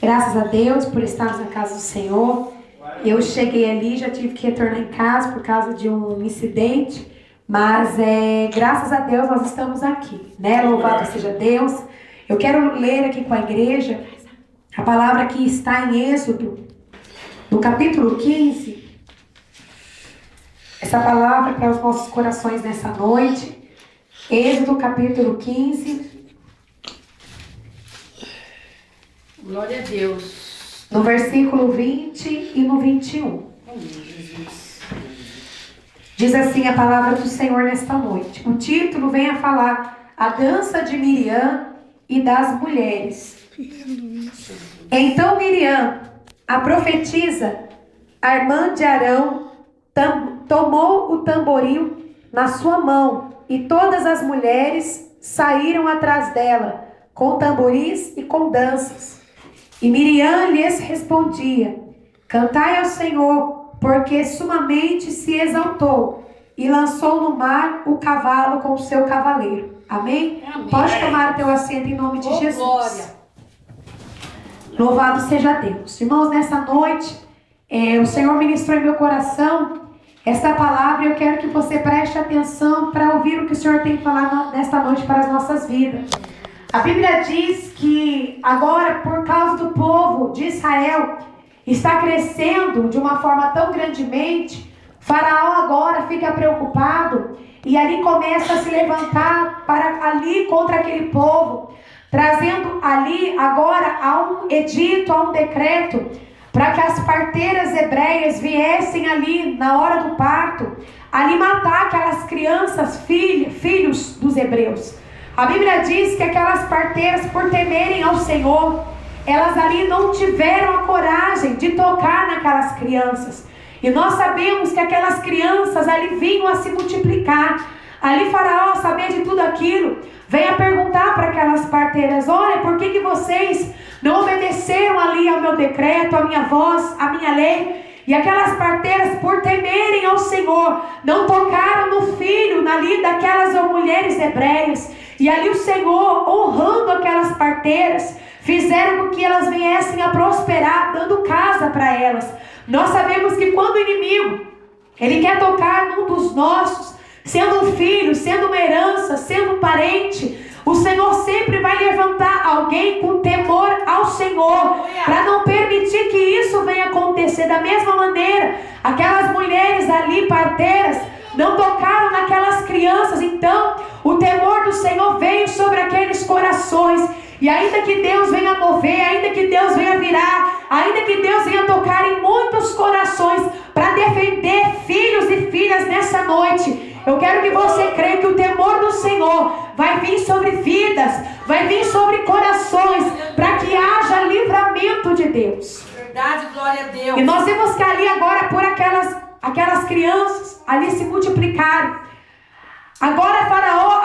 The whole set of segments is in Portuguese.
Graças a Deus por estarmos na casa do Senhor. Eu cheguei ali, já tive que retornar em casa por causa de um incidente, mas graças a Deus nós estamos aqui, né? Louvado seja Deus. Eu quero ler aqui com a igreja a palavra que está em Êxodo, no capítulo 15. Essa palavra para os nossos corações nessa noite. Êxodo capítulo 15. Glória a Deus. No versículo 20 e no 21. Diz assim a palavra do Senhor nesta noite. O título vem a falar: a dança de Miriam e das mulheres. Então Miriam, a profetisa, a irmã de Arão, tomou o tamboril na sua mão, e todas as mulheres saíram atrás dela, com tamboris e com danças. E Miriam lhes respondia: cantai ao Senhor, porque sumamente se exaltou, e lançou no mar o cavalo com o seu cavaleiro. Amém? Amém. Pode tomar o teu assento em nome de Jesus. Glória. Louvado seja Deus. Irmãos, nessa noite, o Senhor ministrou em meu coração esta palavra. Eu quero que você preste atenção para ouvir o que o Senhor tem falado nesta noite para as nossas vidas. A Bíblia diz que agora, por causa do povo de Israel está crescendo de uma forma tão grandemente, Faraó agora fica preocupado e ali começa a se levantar para ali contra aquele povo, trazendo ali agora a um edito, a um decreto, para que as parteiras hebreias viessem ali na hora do parto, ali matar aquelas crianças, filhos dos hebreus. A Bíblia diz que aquelas parteiras, por temerem ao Senhor, elas ali não tiveram a coragem de tocar naquelas crianças. E nós sabemos que aquelas crianças ali vinham a se multiplicar. Ali Faraó, saber de tudo aquilo, vem a perguntar para aquelas parteiras: olha, por que vocês não obedeceram ali ao meu decreto, à minha voz, à minha lei? E aquelas parteiras, por temerem ao Senhor, não tocaram no filho ali daquelas mulheres hebreias. E ali o Senhor, honrando aquelas parteiras, fizeram com que elas viessem a prosperar, dando casa para elas. Nós sabemos que quando o inimigo, ele quer tocar num dos nossos, sendo um filho, sendo uma herança, sendo um parente, o Senhor sempre vai levantar alguém com temor ao Senhor, para não permitir que isso venha acontecer. Da mesma maneira, aquelas mulheres ali, parteiras, não tocaram naquelas crianças. Então o temor do Senhor veio sobre aqueles corações. E ainda que Deus venha mover, ainda que Deus venha virar, ainda que Deus venha tocar em muitos corações para defender filhos e filhas nessa noite, eu quero que você creia que o temor do Senhor vai vir sobre vidas, vai vir sobre corações, para que haja livramento de Deus. Verdade, glória a Deus. E nós vemos que ali agora, por aquelas crianças ali se multiplicarem, agora Faraó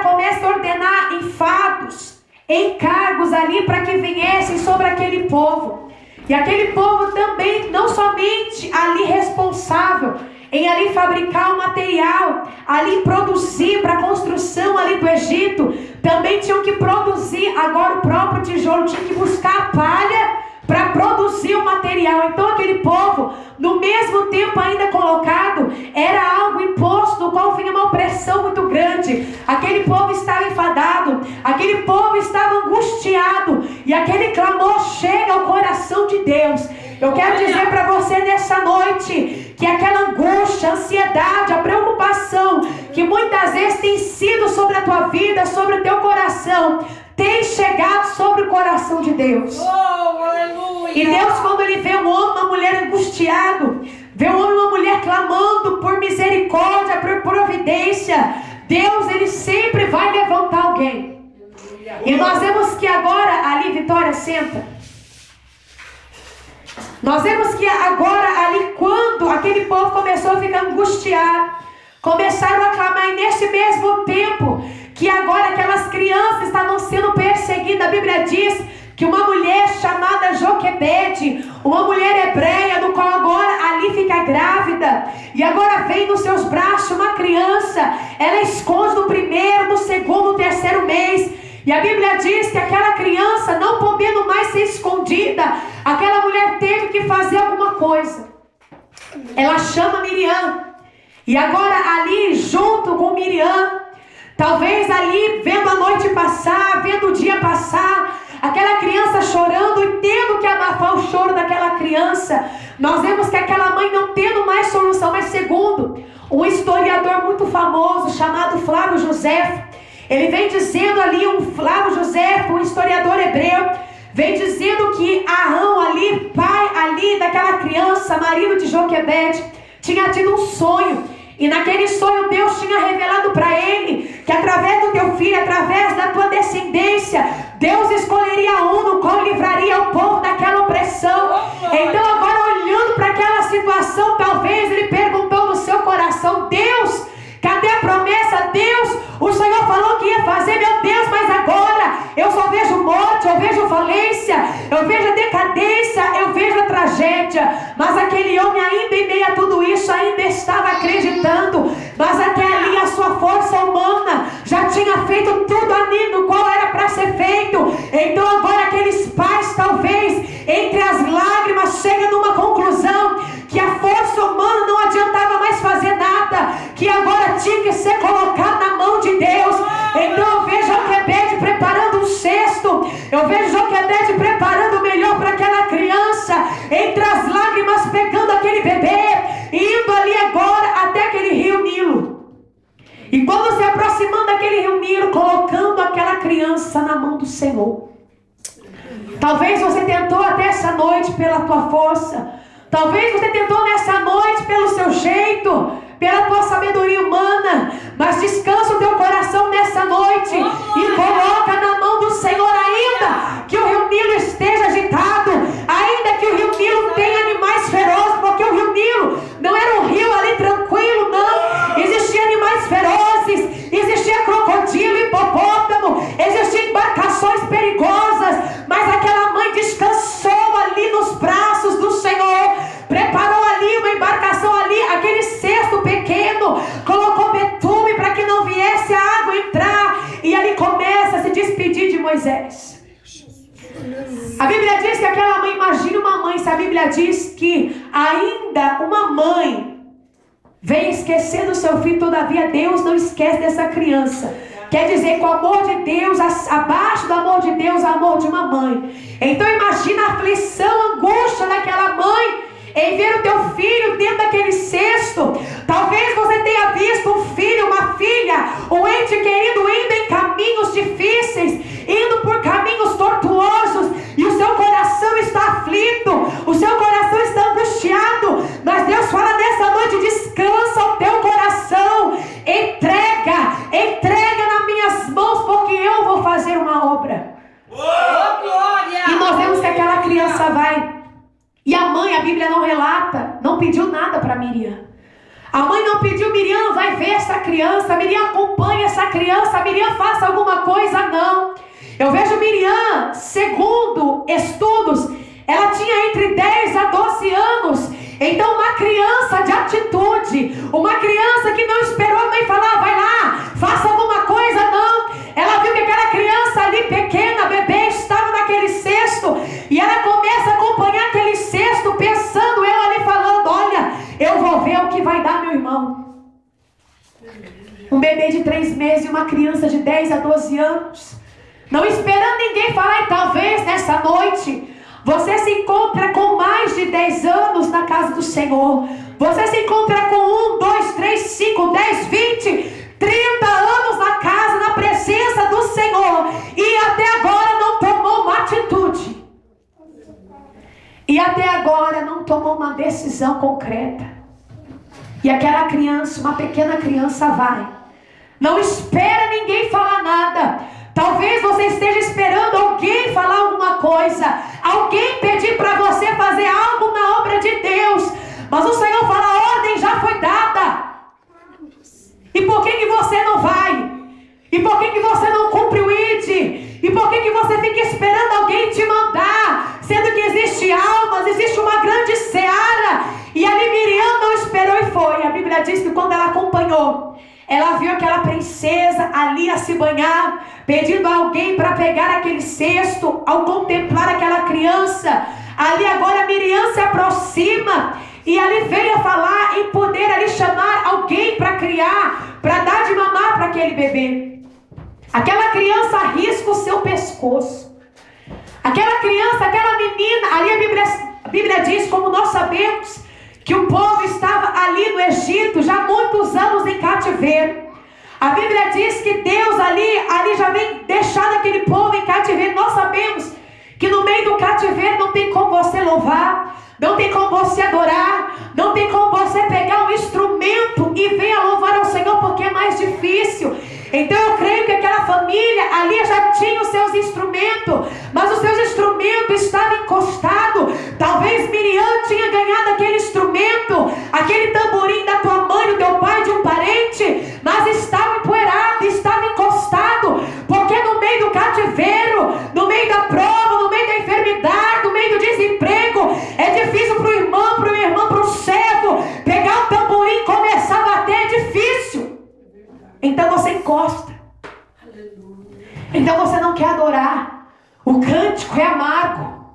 começa a ordenar enfados, encargos ali para que viessem sobre aquele povo. E aquele povo também, não somente ali responsável em ali fabricar o material, ali produzir para a construção ali do Egito, também tinham que produzir agora o próprio tijolo, tinham que buscar a palha para produzir o material. Então aquele povo, no mesmo tempo ainda colocado, era algo imposto, no qual vinha uma opressão muito grande. Aquele povo estava enfadado, aquele povo estava angustiado, e aquele clamor chega ao coração de Deus. Eu quero dizer para você nessa noite que aquela angústia, a ansiedade, a preocupação que muitas vezes tem sido sobre a tua vida, sobre o teu coração, tem chegado sobre o coração de Deus. Oh, aleluia. E Deus, quando Ele vê um homem, uma mulher angustiado, vê um homem, uma mulher clamando por misericórdia, por providência, Deus, Ele sempre vai levantar alguém. E nós vemos que agora, ali, Vitória, senta. Nós vemos que agora, ali, quando aquele povo começou a ficar angustiado, começaram a clamar, e nesse mesmo tempo que agora aquelas crianças estavam sendo perseguidas, a Bíblia diz que uma mulher chamada Joquebede, uma mulher hebreia, do qual agora ali fica grávida, e agora vem nos seus braços uma criança, ela esconde no primeiro, no segundo, no terceiro mês, e a Bíblia diz que aquela criança, não podendo mais ser escondida, coisa. Ela chama Miriam. E agora ali junto com Miriam, talvez ali vendo a noite passar, vendo o dia passar, aquela criança chorando e tendo que abafar o choro daquela criança, nós vemos que aquela mãe não tendo mais solução. Mas segundo um historiador muito famoso chamado Flávio Josefo, ele vem dizendo ali, Flávio Josefo, um historiador hebreu, vem dizendo que Arão ali, pai ali daquela criança, marido de Joquebede, tinha tido um sonho. E naquele sonho Deus tinha revelado para ele que através do teu filho, através da tua descendência, Deus escolheria um no qual livraria o povo daquela opressão. Então agora olhando para aquela situação, talvez ele perguntou no seu coração: Deus, cadê a promessa? Deus, o Senhor falou que ia fazer, meu Deus, mas agora eu só vejo morte, eu vejo falência, eu vejo a decadência, eu vejo a tragédia. Mas aquele homem ainda em meio a tudo isso, ainda estava acreditando. Mas até ali a sua força humana já tinha feito tudo ali no qual era para ser feito. Então agora aqueles pais, talvez, entre as lágrimas, chegam numa conclusão que a força humana não adiantava mais fazer nada, que agora tinha que ser colocado na mão de Deus. Então eu vejo Joquebede preparando um cesto, eu vejo Joquebede preparando o melhor para aquela criança, entre as lágrimas pegando aquele bebê, indo ali agora até aquele rio Nilo. E quando se aproximando daquele rio Nilo, colocando aquela criança na mão do Senhor. Talvez você tentou até essa noite pela tua força, talvez você tentou nessa noite pelo seu jeito, pela tua sabedoria humana, mas descansa o teu coração nessa noite e coloca na mão do Senhor, ainda que o rio Nilo esteja agitado, ainda que o rio Nilo tenha animais ferozes, porque o rio Nilo não era um rio ali tranquilo, não. Existiam animais ferozes, existia crocodilo, hipopótamo, existiam embarcações perigosas, mas aquela mãe descansou ali nos braços do Senhor, preparou ali uma embarcação ali, aquele cesto pequeno, colocou betume para que não viesse a água entrar, e ali começa a se despedir de Moisés. A Bíblia diz que aquela mãe, imagina uma mãe, se a Bíblia diz que ainda uma mãe vem esquecer do seu filho, todavia Deus não esquece dessa criança. Quer dizer que o amor de Deus, abaixo do amor de Deus, o amor de uma mãe. Então imagina a aflição, a angústia daquela mãe em ver o teu filho dentro daquele cesto. Talvez você tenha visto um filho, uma filha, um ente querido indo em caminhos difíceis, indo por caminhos tortuosos, e o seu coração está aflito, o seu coração está angustiado. Mas Deus fala nessa noite: descansa o teu coração, entrega nas minhas mãos, porque eu vou fazer uma obra. E nós vemos que aquela criança vai. E a mãe, a Bíblia não relata, não pediu nada para Miriam. A mãe não pediu: Miriam, vai ver essa criança, Miriam, acompanha essa criança, Miriam, faça alguma coisa, não. Eu vejo Miriam, segundo estudos, ela tinha entre 10 a 12 anos. Então uma criança de atitude, uma criança que não esperou a mãe falar: vai lá, faça alguma coisa, não. Ela viu que aquela criança ali pequena, bebê, estava naquele cesto, e ela começa a acompanhar aquele cesto, pensando, eu ali falando: olha, eu vou ver o que vai dar meu irmão. Um bebê de 3 meses e uma criança de 10 a 12 anos, não esperando ninguém falar. E talvez nessa noite você se encontra com mais de 10 anos na casa do Senhor. Você se encontra com 1, 2, 3, 5, 10, 20, 30 anos na casa, na presença do Senhor, e até agora não tomou uma atitude. E até agora não tomou uma decisão concreta. E aquela criança, uma pequena criança, vai. Não espera ninguém falar nada. Talvez você esteja esperando alguém falar alguma coisa, alguém pedir para você fazer algo na obra de Deus. Mas o Senhor fala: a ordem já foi dada. E por que você não vai? E por que você não cumpre o ID? E por que você fica esperando alguém te mandar? Sendo que existe almas, existe uma grande seara. E ali Miriam não esperou e foi. A Bíblia diz que quando ela acompanhou, ela viu aquela princesa ali a se banhar, pedindo a alguém para pegar aquele cesto. Ao contemplar aquela criança, ali agora Miriam Miriam se aproxima e ali veio a falar em poder ali chamar alguém para criar, para dar de mamar para aquele bebê. Aquela criança arrisca o seu pescoço. Aquela criança, aquela menina, ali a Bíblia diz, como nós sabemos, que o povo estava ali no Egito já há muitos anos em cativeiro. A Bíblia diz que Deus ali já vem deixando aquele povo em cativeiro. Nós sabemos que no meio do cativeiro não tem como você louvar, não tem como você adorar, não tem como você pegar um instrumento e venha louvar ao Senhor, porque é mais difícil. Então eu creio que aquela família ali já tinha os seus instrumentos, mas os seus instrumentos estavam encostados. Talvez Miriam tinha ganhado aquele instrumento, aquele tamborim da tua mãe, do teu pai, de um parente, mas estava empoeirado, estava encostado, porque no meio do cativeiro, no meio da prova, no meio da enfermidade, no meio do desemprego, é difícil para o irmão, para o servo pegar o tamborim e começar a bater, é difícil. Então você encosta. Então você não quer adorar. O cântico é amargo.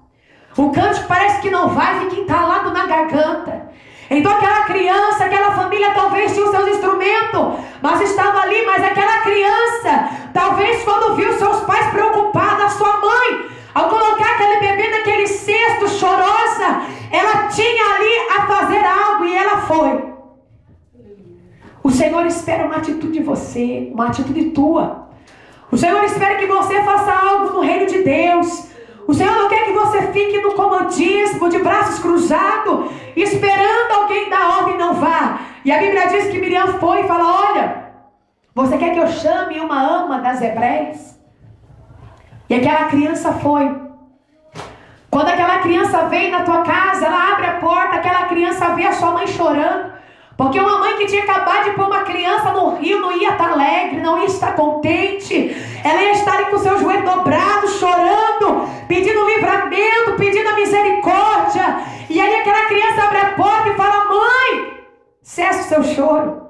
O cântico parece que não vai, fica entalado na garganta. Então aquela criança, aquela família talvez tinha os seus instrumentos, mas estava ali, mas aquela criança, talvez quando viu seus pais preocupados, a sua mãe, ao colocar aquele bebê naquele cesto, chorosa, ela tinha ali a fazer algo e ela foi. O Senhor espera uma atitude de você, uma atitude tua. O Senhor espera que você faça algo no reino de Deus. O Senhor não quer que você fique no comodismo, de braços cruzados, esperando alguém dar ordem e não vá. E a Bíblia diz que Miriam foi e falou: olha, você quer que eu chame uma ama das hebreias? E aquela criança foi. Quando aquela criança vem na tua casa, ela abre a porta, aquela criança vê a sua mãe chorando. Porque uma mãe que tinha acabado de pôr uma criança no rio não ia estar alegre, não ia estar contente. Ela ia estar ali com o seu joelho dobrado, chorando, pedindo livramento, pedindo a misericórdia. E aí aquela criança abre a porta e fala: mãe, cessa o seu choro.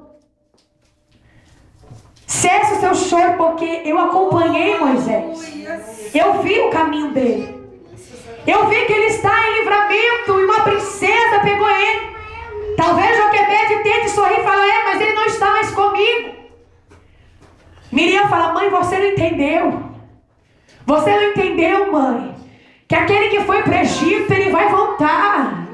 Cessa o seu choro, porque eu acompanhei Moisés. Eu vi o caminho dele. Eu vi que ele está em livramento e uma princesa pegou ele. Talvez Joquebede tente sorrir e falar: mas ele não está mais comigo. Miriam fala: mãe, você não entendeu. Você não entendeu, mãe, que aquele que foi para o Egito, ele vai voltar.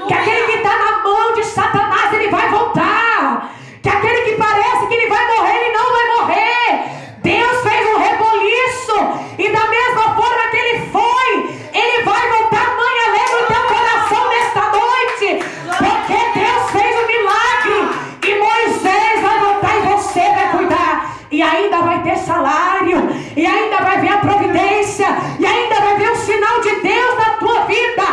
Que aquele que está na mão de Satanás, ele vai voltar. Que aquele que parece que ele vai morrer, ele não vai morrer. Deus fez um reboliço, e da mesma forma que ele foi, ele vai voltar. Mãe, alegra o teu coração nesta noite, porque Deus fez um milagre, e Moisés vai voltar e você vai cuidar. E ainda vai ter salário, e ainda vai ver a providência, e ainda vai ver o sinal de Deus na tua vida.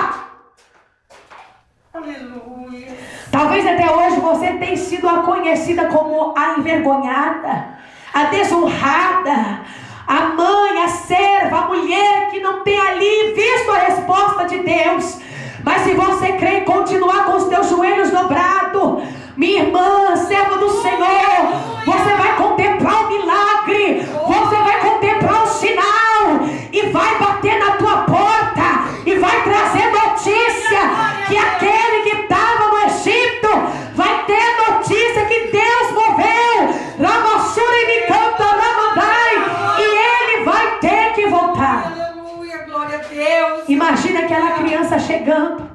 Aleluia. Talvez até hoje você tenha sido a conhecida como a envergonhada, a desonrada, a mãe, a serva, a mulher que não tem ali visto a resposta de Deus. Mas se você crê e continuar com os teus joelhos dobrados, minha irmã, serva do Senhor, você vai contemplar o milagre, você vai contemplar o sinal, e vai bater na tua porta, e vai trazer notícia que aquele que estava no Egito vai ter notícia que Deus moveu, Ramassura e me canta, Ramadai, e ele vai ter que voltar. Aleluia, glória a Deus. Imagina aquela criança chegando.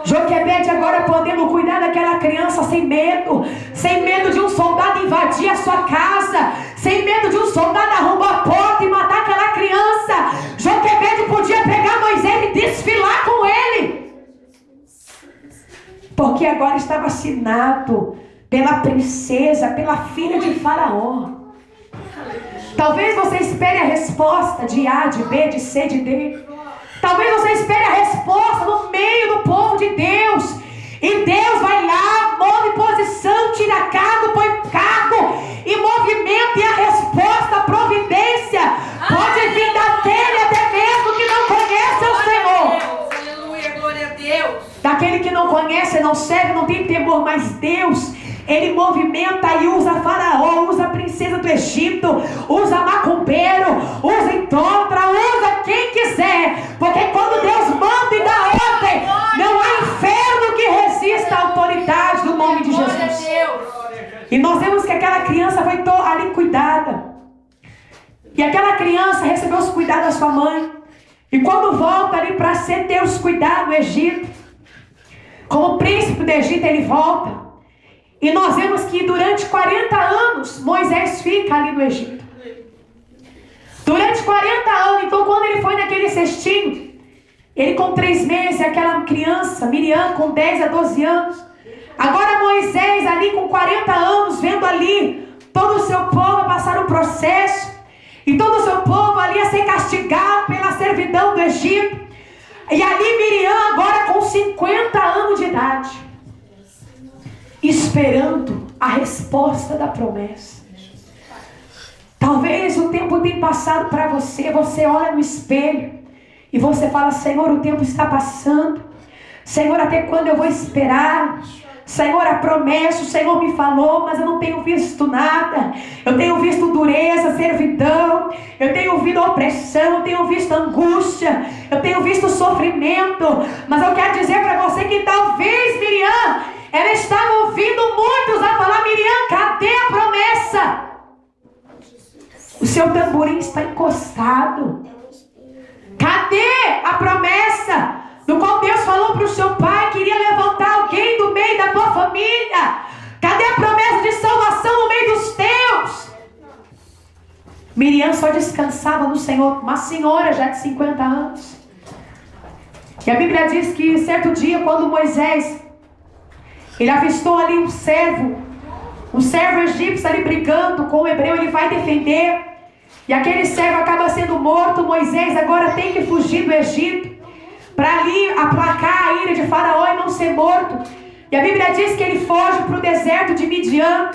Joquebede agora podendo cuidar daquela criança sem medo de um soldado invadir a sua casa, sem medo de um soldado arrombar a porta e matar aquela criança. Joquebede podia pegar Moisés e desfilar com ele, porque agora estava assinado pela princesa, pela filha de Faraó. Talvez você espere a resposta de A, de B, de C, de D. Talvez você espere a resposta no meio do povo de Deus. E Deus vai lá, move posição, tira cargo, põe cargo e movimento. E a resposta, a providência, pode vir daquele até mesmo que não conhece o Senhor. Aleluia, glória a Deus. Daquele que não conhece, não serve, não tem temor. Mas Deus, ele movimenta e usa Faraó, usa a princesa do Egito, usa macumbeiro, usa idólatra, usa quem quiser. Porque quando Deus manda e dá ordem, não há E aquela criança recebeu os cuidados da sua mãe. E quando volta ali para ter os cuidados do Egito, como príncipe do Egito, ele volta. E nós vemos que durante 40 anos, Moisés fica ali no Egito. Durante 40 anos, então quando ele foi naquele cestinho, ele com 3 meses, aquela criança, Miriam, com 10 a 12 anos. Agora Moisés ali com 40 anos, vendo ali todo o seu povo passar um processo. E todo o seu povo ali a ser castigado pela servidão do Egito. E ali Miriam agora com 50 anos de idade, esperando a resposta da promessa. Talvez o tempo tenha passado para você. Você olha no espelho e você fala: Senhor, o tempo está passando. Senhor, até quando eu vou esperar? Senhor, a promessa, o Senhor me falou, mas eu não tenho visto nada. Eu tenho visto dureza, servidão. Eu tenho visto opressão, eu tenho visto angústia. Eu tenho visto sofrimento. Mas eu quero dizer para você que talvez Miriam, ela estava ouvindo muitos a falar: Miriam, cadê a promessa? O seu tamborim está encostado. Cadê a promessa do qual Deus falou para o seu pai que iria levantar alguém do meio da tua família? Cadê a promessa de salvação no meio dos teus? Miriam só descansava no Senhor, uma senhora já de 50 anos. E a Bíblia diz que certo dia, quando Moisés, ele avistou ali um servo egípcio ali brigando com o hebreu, ele vai defender. E aquele servo acaba sendo morto. Moisés agora tem que fugir do Egito para ali aplacar a ira de Faraó e não ser morto. E a Bíblia diz que ele foge para o deserto de Midian.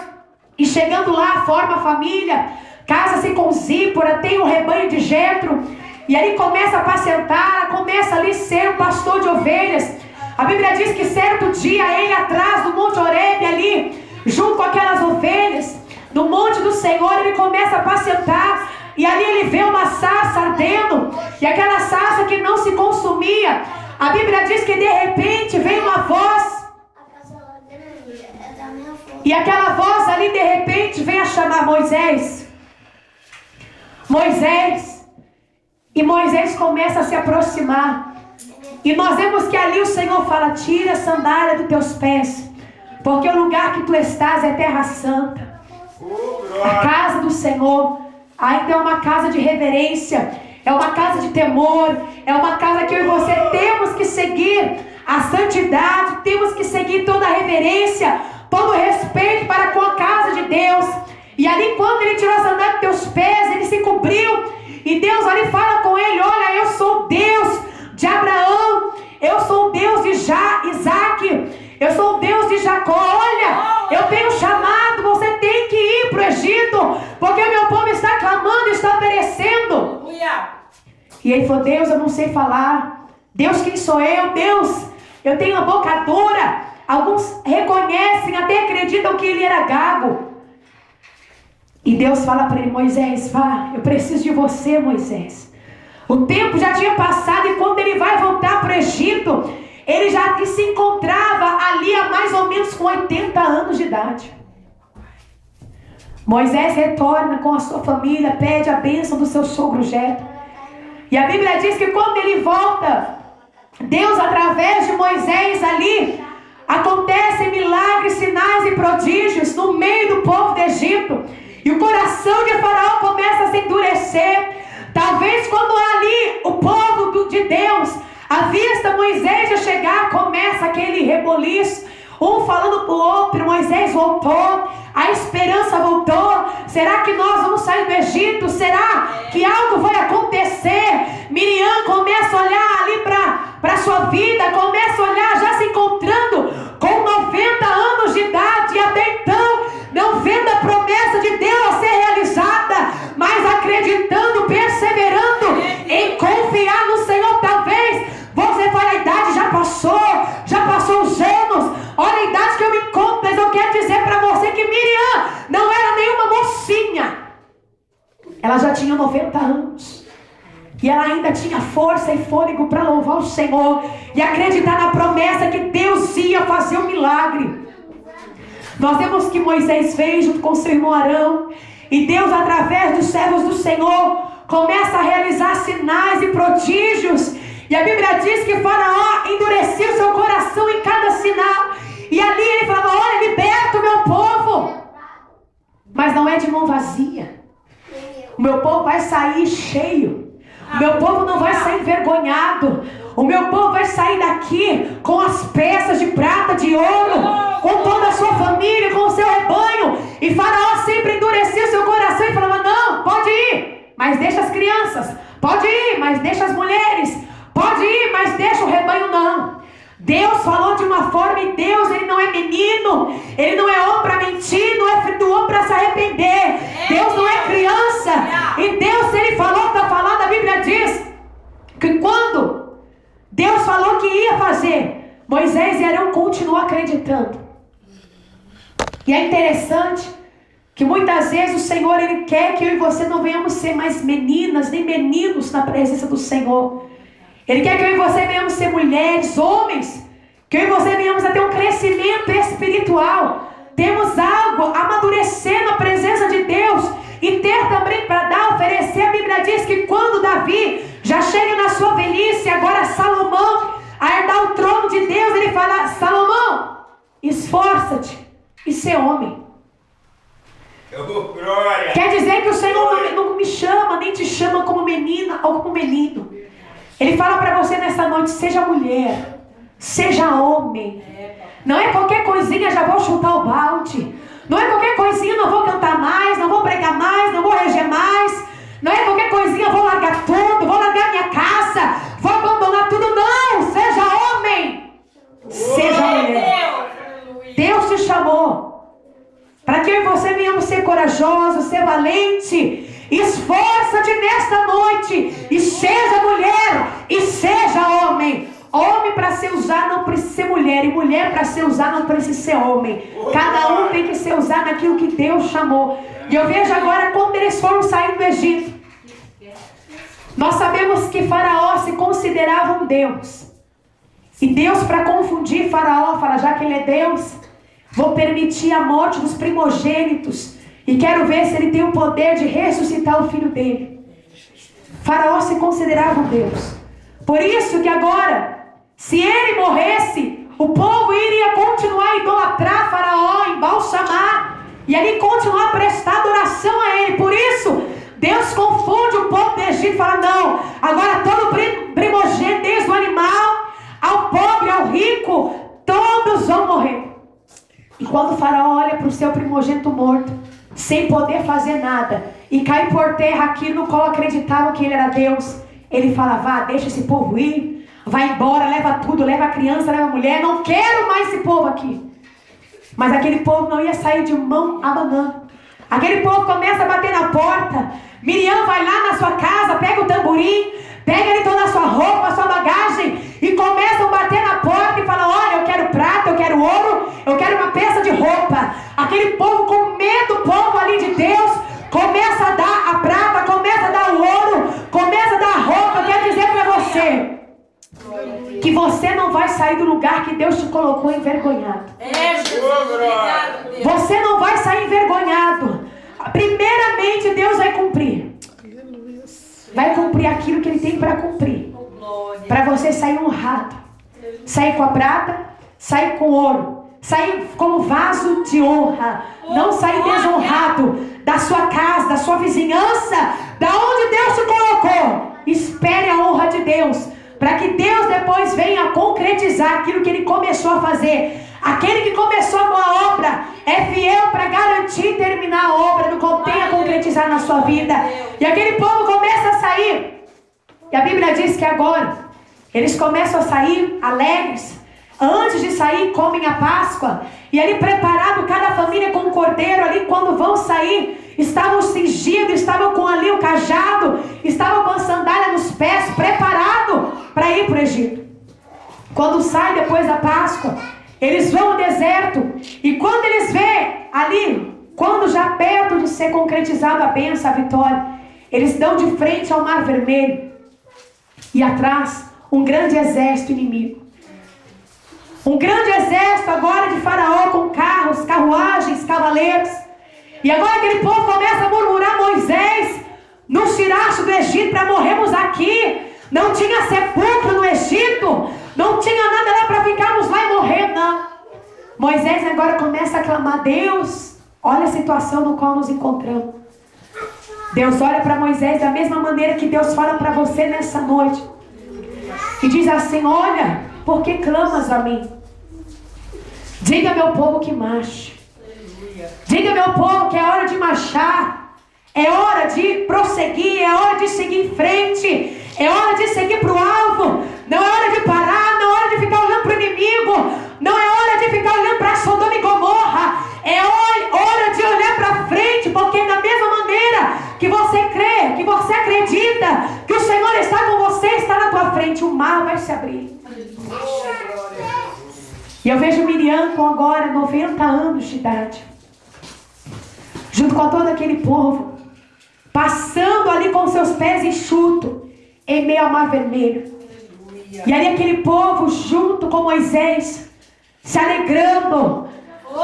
E chegando lá, forma a família, casa-se com Zípora, tem o rebanho de Jetro. E ali começa a apacentar, começa ali a ser um pastor de ovelhas. A Bíblia diz que certo dia ele atrás do Monte Horebe ali, junto com aquelas ovelhas, no monte do Senhor, ele começa a apacentar. E ali ele vê uma sarça ardendo, e aquela sarça que não se consumia. A Bíblia diz que de repente vem uma voz, e aquela voz ali de repente vem a chamar Moisés. Moisés. E Moisés começa a se aproximar. E nós vemos que ali o Senhor fala: tira a sandália dos teus pés, porque o lugar que tu estás é terra santa. A casa do Senhor ainda é uma casa de reverência, é uma casa de temor, é uma casa que eu e você temos que seguir a santidade, temos que seguir toda a reverência, todo o respeito para com a casa de Deus. E ali quando ele tirou a sandália dos teus pés, ele se cobriu, e Deus ali fala com ele: olha, eu sou o Deus de Abraão, eu sou o Deus de Isaac, eu sou o Deus de Jacó. Olha, eu tenho chamado, você tem que ir para o Egito, porque o meu povo está clamando, está perecendo. E ele falou: Deus, eu não sei falar. Deus, quem sou eu? Deus, eu tenho a boca dura. Alguns reconhecem, até acreditam que ele era gago. E Deus fala para ele: Moisés, vá, eu preciso de você, Moisés. O tempo já tinha passado, e quando ele vai voltar para o Egito, ele já se encontrava ali há mais ou menos com 80 anos de idade. Moisés retorna com a sua família, pede a bênção do seu sogro Jetro. E a Bíblia diz que quando ele volta, Deus, através de Moisés ali, acontecem milagres, sinais e prodígios no meio do povo do Egito. E o coração de Faraó começa a se endurecer. Talvez quando ali o povo de Deus avista Moisés de chegar, começa aquele reboliço, um falando para o outro: Moisés voltou, a esperança voltou, será que nós vamos sair do Egito? Será que algo vai acontecer? Miriam começa a olhar ali para a sua vida, começa a olhar já se encontrando com 90 anos de idade, e até então não vendo a promessa de Deus a ser realizada, mas acreditando, perseverando em confiar no Senhor. Talvez você fale: a idade já passou os anos, olha a idade que eu me encontro. Mas eu quero dizer para você que Miriam não era nenhuma mocinha, ela já tinha 90 anos, e ela ainda tinha força e fôlego para louvar o Senhor e acreditar na promessa que Deus ia fazer um milagre. Nós vemos que Moisés veio junto com seu irmão Arão. E Deus, através dos servos do Senhor, começa a realizar sinais e prodígios. E a Bíblia diz que Faraó endurecia o seu coração em cada sinal. E ali ele falava: olha, liberta o meu povo. Mas não é de mão vazia. O meu povo vai sair cheio. O meu povo não vai sair envergonhado. O meu povo vai sair daqui com as peças de prata, de ouro, com toda a sua família, com o seu rebanho. E Faraó sempre endurecia o seu coração e falava: não, pode ir, mas deixa as crianças. Pode ir, mas deixa as mulheres. Pode ir, mas deixa o rebanho não. Deus falou de uma forma, e Deus, ele não é menino, ele não é homem para mentir, não é filho do homem para se arrepender. Deus não é criança. E Deus, se ele falou, está falando, a Bíblia diz que quando Deus falou que ia fazer, Moisés e Arão continuam acreditando. E é interessante que muitas vezes o Senhor, ele quer que eu e você não venhamos ser mais meninas nem meninos na presença do Senhor. Ele quer que eu e você venhamos ser mulheres, homens, que eu e você venhamos a ter um crescimento espiritual. Temos algo a amadurecer na presença de Deus e ter também para dar, oferecer. A Bíblia diz que quando Davi já chega na sua velhice, agora Salomão, a herdar o trono de Deus, ele fala: Salomão, esforça-te e ser homem. Glória. Quer dizer que o Senhor não me chama, nem te chama como menina ou como menino. Ele fala para você nessa noite: seja mulher, seja homem. Não é qualquer coisinha, já vou chutar o balde. Não é qualquer coisinha, não vou cantar mais, não vou pregar mais, não vou reger mais. Não é qualquer coisinha, vou largar tudo, vou largar minha casa, vou abandonar tudo. Não, seja homem, seja mulher. Deus te chamou para que eu e você venhamos ser corajosos, ser valente. Esforça-te nesta noite e seja mulher e seja homem. Homem para ser usado não precisa ser mulher, e mulher para ser usada não precisa ser homem. Cada um tem que ser usado naquilo que Deus chamou. E eu vejo agora quando eles foram sair do Egito. Nós sabemos que Faraó se considerava um Deus. E Deus, para confundir Faraó, fala: já que ele é Deus, vou permitir a morte dos primogênitos. E quero ver se ele tem o poder de ressuscitar o filho dele. Faraó se considerava um Deus. Por isso que agora, se ele morresse, o povo iria continuar a idolatrar Faraó, embalsamar, e ali continuar a prestar adoração a ele. Por isso, Deus confunde o povo do Egito e fala: não, agora todo primogênito, desde o animal ao pobre, ao rico, todos vão morrer. E quando o Faraó olha para o seu primogênito morto, sem poder fazer nada, e cai por terra aquilo no qual acreditavam que ele era Deus, ele fala: vá, deixa esse povo ir, vai embora, leva tudo, leva a criança, leva a mulher, não quero mais esse povo aqui. Mas aquele povo não ia sair de mão abanando. Aquele povo começa a bater na porta. Miriam vai lá na sua casa, pega o tamborim, pega ali toda a sua roupa, a sua bagagem, e começam a bater na porta e fala: olha, eu quero prata, eu quero ouro, eu quero uma peça de roupa. Aquele povo, com medo, o povo ali de Deus, começa a dar a prata, começa a dar o ouro, começa a dar a roupa. Quer dizer para você que você não vai sair do lugar que Deus te colocou envergonhado. Você não vai sair envergonhado. Primeiramente, Deus vai cumprir. Vai cumprir aquilo que Ele tem para cumprir. Para você sair honrado. Sair com a prata, sair com ouro. Sair como vaso de honra. Não sair desonrado da sua casa, da sua vizinhança, da onde Deus te colocou. Espere a honra de Deus, para que Deus depois venha concretizar aquilo que Ele começou a fazer. Aquele que começou a boa obra é fiel para garantir e terminar a obra no qual tem a concretizar na sua vida. E aquele povo começa a sair. E a Bíblia diz que agora eles começam a sair alegres. Antes de sair, comem a Páscoa. E ali preparado, cada família com um cordeiro ali, quando vão sair, estavam cingidos, estavam com ali o cajado, estavam com a sandália nos pés, preparado para ir para o Egito. Quando sai depois da Páscoa, eles vão ao deserto. E quando eles vêem ali, quando já perto de ser concretizado a bênção, a vitória, eles dão de frente ao Mar Vermelho. E atrás, um grande exército inimigo. Um grande exército agora de Faraó, com carros, carruagens, cavaleiros. E agora aquele povo começa a murmurar: Moisés, nos tiraste do Egito para morrermos aqui. Não tinha sepulcro no Egito, não tinha nada lá para ficarmos lá e morrer, não. Moisés agora começa a clamar: Deus, olha a situação no qual nos encontramos. Deus olha para Moisés da mesma maneira que Deus fala para você nessa noite. E diz assim: olha, por que clamas a mim? Diga, meu povo, que marche. Diga, meu povo, que é hora de marchar. É hora de prosseguir, é hora de seguir em frente. É hora de seguir para o alvo. Não é hora de parar, não é hora de ficar olhando para o inimigo. Não é hora de ficar olhando para Sodoma e Gomorra. É hora de olhar para frente, porque da mesma maneira que você crê, que você acredita que o Senhor está com você, está na tua frente, o mar vai se abrir. E eu vejo Miriam com agora 90 anos de idade, junto com todo aquele povo, passando ali com seus pés enxutos em meio ao mar vermelho. E ali aquele povo junto com Moisés, se alegrando,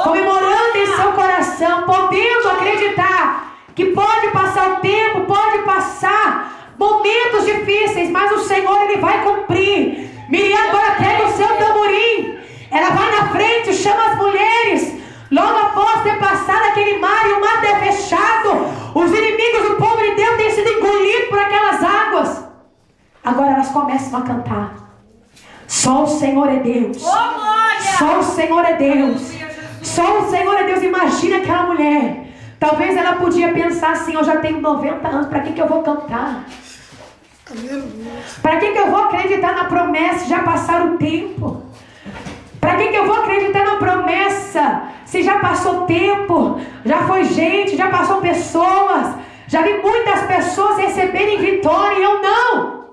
comemorando em seu coração, podendo acreditar que pode passar o tempo, pode passar momentos difíceis, mas o Senhor, Ele vai cumprir. Miriam agora pega o seu tamborim, ela vai na frente, chama as mulheres. Logo após ter passado aquele mar e o mar ter fechado, os inimigos do povo de Deus têm sido engolidos por aquelas águas. Agora elas começam a cantar: só o Senhor é Deus. Só o Senhor é Deus. Só o Senhor é Deus. Imagina aquela mulher. Talvez ela podia pensar assim: eu já tenho 90 anos, para que eu vou cantar? Para que eu vou acreditar na promessa? Já passaram o tempo. Para que eu vou acreditar na promessa? Se já passou tempo, já foi gente, já passou pessoas. Já vi muitas pessoas receberem vitória e eu não.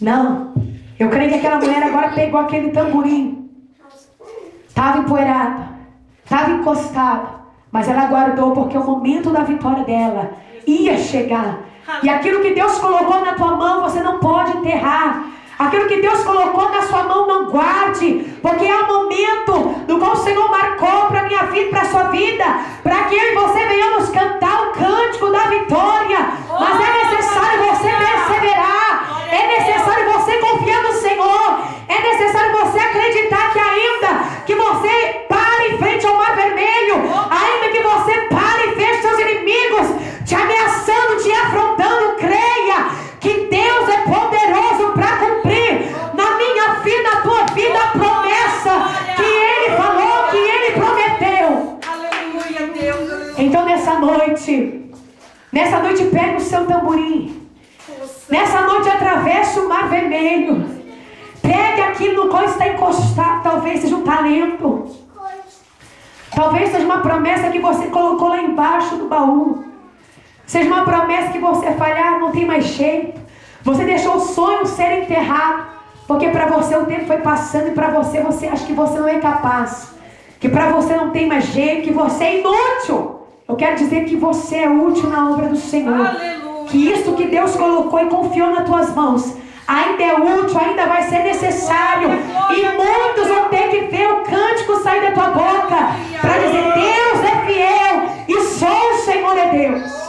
Não. Eu creio que aquela mulher agora pegou aquele tamborim. Estava empoeirada, estava encostada, mas ela guardou, porque o momento da vitória dela ia chegar. E aquilo que Deus colocou na tua mão, você não pode enterrar. Aquilo que Deus colocou na sua mão, não guarde, porque é o momento do qual o Senhor marcou para a minha vida, para a sua vida, para que eu e você venhamos cantar o cântico da vitória. Mas é necessário você perseverar, é necessário você confiar no Senhor, é necessário você acreditar que ainda que você pare em frente ao mar vermelho, ainda que você pare em frente aos seus inimigos, te ameaçando, te afrontando, creia que Deus é poderoso para cumprir na minha vida, na tua vida, a promessa que Ele falou, que Ele prometeu. Aleluia, Deus. Então nessa noite pega o seu tamborim. Nessa noite atravessa o mar vermelho. Pegue aquilo no qual está encostado. Talvez seja um talento. Talvez seja uma promessa que você colocou lá embaixo do baú. Seja uma promessa que você falhar, não tem mais jeito. Você deixou o sonho ser enterrado, porque para você o tempo foi passando e para você acha que você não é capaz, que para você não tem mais jeito, que você é inútil. Eu quero dizer que você é útil na obra do Senhor. Aleluia. Que isso que Deus colocou e confiou nas tuas mãos ainda é útil, ainda vai ser necessário. E muitos vão ter que ver o cântico sair da tua boca para dizer: Deus é fiel e só o Senhor é Deus.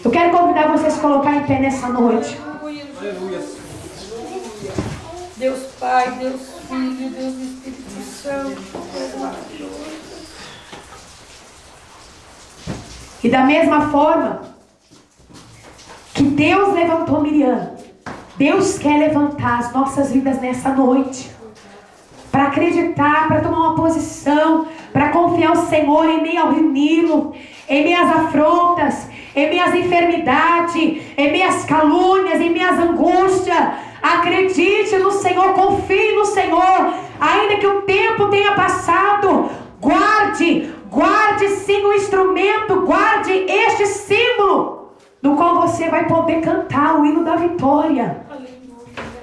Eu quero convidar vocês a colocar em pé nessa noite. Aleluia. Deus Pai, Deus Filho, Deus Espírito Santo. Deus maravilhoso. E da mesma forma que Deus levantou Miriam, Deus quer levantar as nossas vidas nessa noite. Para acreditar, para tomar uma posição, para confiar no Senhor em meio ao Rio Nilo, em meio às afrontas, em meio às enfermidades, em meio às calúnias, em meio às angústias. Acredite no Senhor, confie no Senhor, ainda que o tempo tenha passado. Guarde sim o instrumento, guarde este símbolo, no qual você vai poder cantar o hino da vitória.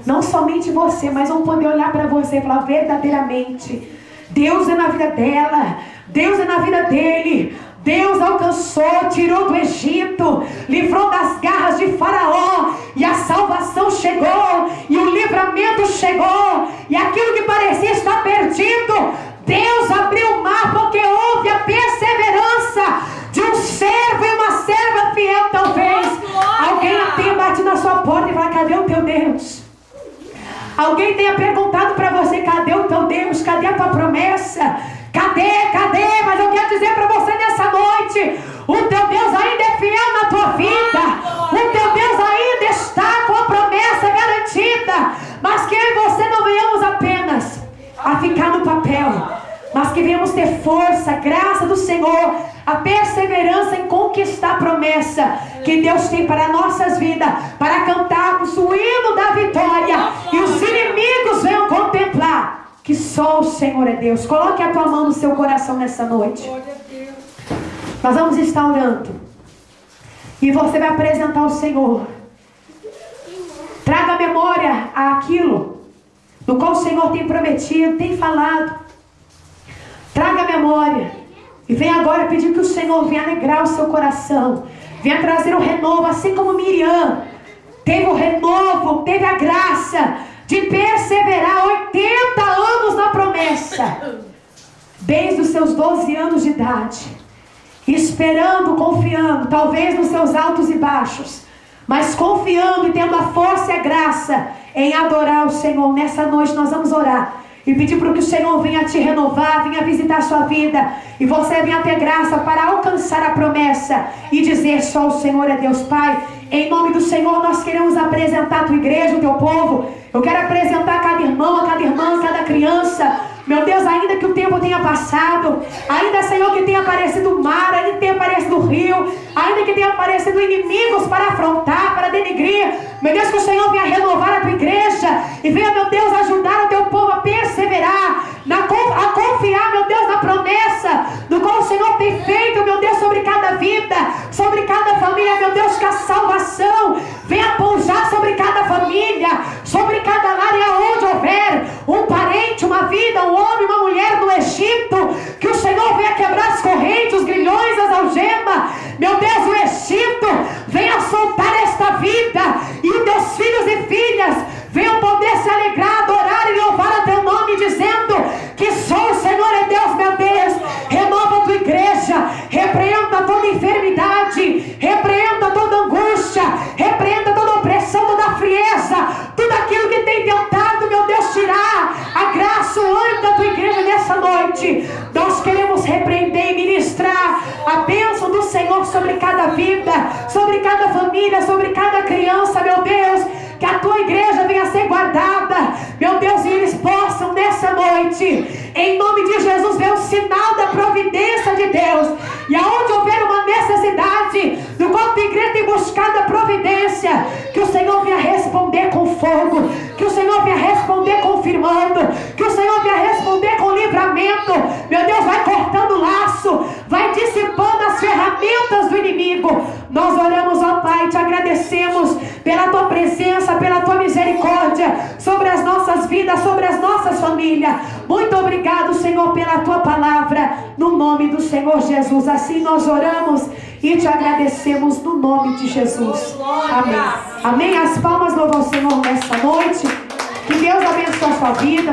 Não somente você, mas vão poder olhar para você e falar: verdadeiramente, Deus é na vida dela, Deus é na vida dele. Deus alcançou, tirou do Egito, livrou das garras de Faraó, e a salvação chegou, e o livramento chegou, e aquilo que parecia estar perdido, Deus abriu o mar, porque houve a perseverança Alguém tenha perguntado para você: cadê o teu Deus? Cadê a tua promessa? Cadê? Mas eu quero dizer para você nessa noite: o teu Deus ainda é fiel na tua vida. O teu Deus ainda está com a promessa garantida. Mas que eu e você não venhamos apenas a ficar no papel, mas que venhamos ter força, graça do Senhor, a perseverança em conquistar a promessa que Deus tem para nossas vidas, para cantarmos o hino da vitória e os inimigos venham contemplar que só o Senhor é Deus. Coloque a tua mão no seu coração nessa noite. Nós vamos estar orando e você vai apresentar ao Senhor. Traga à memória aquilo do qual o Senhor tem prometido, tem falado. Traga a memória e venha agora pedir que o Senhor venha alegrar o seu coração, venha trazer o renovo, assim como Miriam teve o renovo, teve a graça de perseverar 80 anos na promessa, desde os seus 12 anos de idade, esperando, confiando, talvez nos seus altos e baixos, mas confiando e tendo a força e a graça em adorar o Senhor. Nessa noite nós vamos orar e pedir para que o Senhor venha te renovar, venha visitar a sua vida, e você venha ter graça para alcançar a promessa e dizer: só o Senhor é Deus. Pai, em nome do Senhor, nós queremos apresentar a tua igreja, o teu povo. Eu quero apresentar cada irmão, cada irmã, cada criança. Meu Deus, ainda que o tempo tenha passado, ainda, Senhor, que tenha aparecido o mar, ainda que tenha aparecido o rio, ainda que tenha aparecido inimigos para afrontar, para denegrir, meu Deus, que o Senhor venha renovar a tua igreja e venha, meu Deus, ajudar o teu povo a perseverar, a confiar, meu Deus, na promessa do qual o Senhor tem feito, meu Deus, sobre cada vida, sobre cada família. Meu Deus, que a salvação venha pousar sobre cada família, sobre cada lar, e aonde houver um parente, uma vida, um homem, uma mulher no Egito, que o Senhor venha quebrar as correntes, os grilhões, as algemas. Meu Deus, o Egito venha soltar esta vida, e os teus filhos e filhas venham poder se alegrar, adorar e louvar a teu nome, dizendo que só o Senhor é Deus. Meu Deus, renova a tua igreja, repreenda toda enfermidade, repreenda toda angústia, repreenda toda opressão, toda frieza, tudo aquilo que tem tentado, meu Deus, tirar a graça, o ânimo da tua igreja nessa noite. Nós queremos repreender e ministrar a bênção do Senhor sobre cada vida, sobre cada família, sobre cada criança. Meu Deus, que a tua igreja venha a ser guardada, meu Deus, e eles possam nessa noite, em nome de Jesus, ver o sinal da providência de Deus. E aonde houver uma necessidade, do qual a igreja tem buscado a providência, que o Senhor venha responder com fogo, que o Senhor venha responder confirmando, que o Senhor venha responder com livramento. Meu Deus, vai cortando o laço, vai dissipando as ferramentas do inimigo. Nós oramos, ó Pai, te agradecemos pela tua presença, pela tua misericórdia sobre as nossas vidas, sobre as nossas famílias. Muito obrigado, Senhor, pela tua palavra, no nome do Senhor Jesus. Assim nós oramos e te agradecemos no nome de Jesus. Amém. Amém. As palmas louvam o Senhor nessa noite. Que Deus abençoe a sua vida,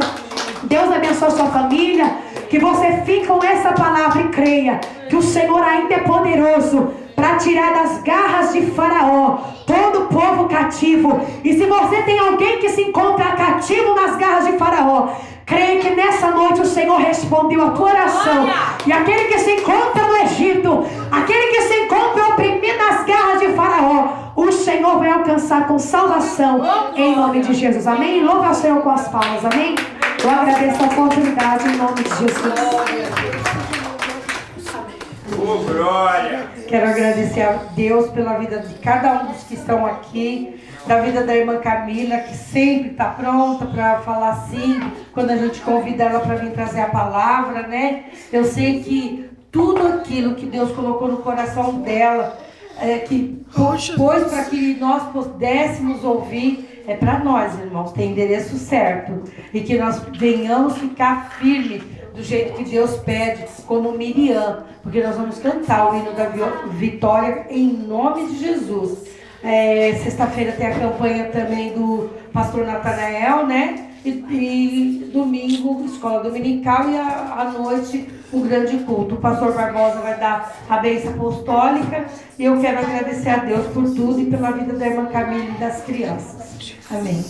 Deus abençoe a sua família, que você fique com essa palavra e creia que o Senhor ainda é poderoso para tirar das garras de Faraó todo o povo cativo. E se você tem alguém que se encontra cativo nas garras de Faraó, creia que nessa noite o Senhor respondeu a tua oração. E aquele que se encontra no Egito, aquele que se encontra oprimido nas garras de Faraó, o Senhor vai alcançar com salvação, em nome de Jesus. Amém? Louva o Senhor com as palmas. Amém? Eu agradeço a oportunidade em nome de Jesus. Oh, glória! Quero agradecer a Deus pela vida de cada um dos que estão aqui, da vida da irmã Camila, que sempre está pronta para falar sim, quando a gente convida ela para vir trazer a palavra, né? Eu sei que tudo aquilo que Deus colocou no coração dela, que pôs para que nós pudéssemos ouvir, é para nós, irmãos, tem endereço certo, e que nós venhamos ficar firmes do jeito que Deus pede, como Miriam, porque nós vamos cantar o hino da vitória em nome de Jesus. Sexta-feira tem a campanha também do pastor Natanael, né? E domingo, escola dominical, e à noite o grande culto. O pastor Barbosa vai dar a bênção apostólica, e eu quero agradecer a Deus por tudo e pela vida da irmã Camila e das crianças. Amém.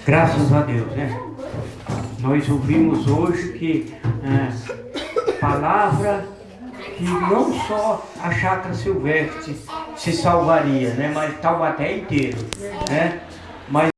Graças a Deus, né? Nós ouvimos hoje que palavra que não só a Chácara Silvestre se salvaria, né? Mas Taubaté inteiro, né? Mas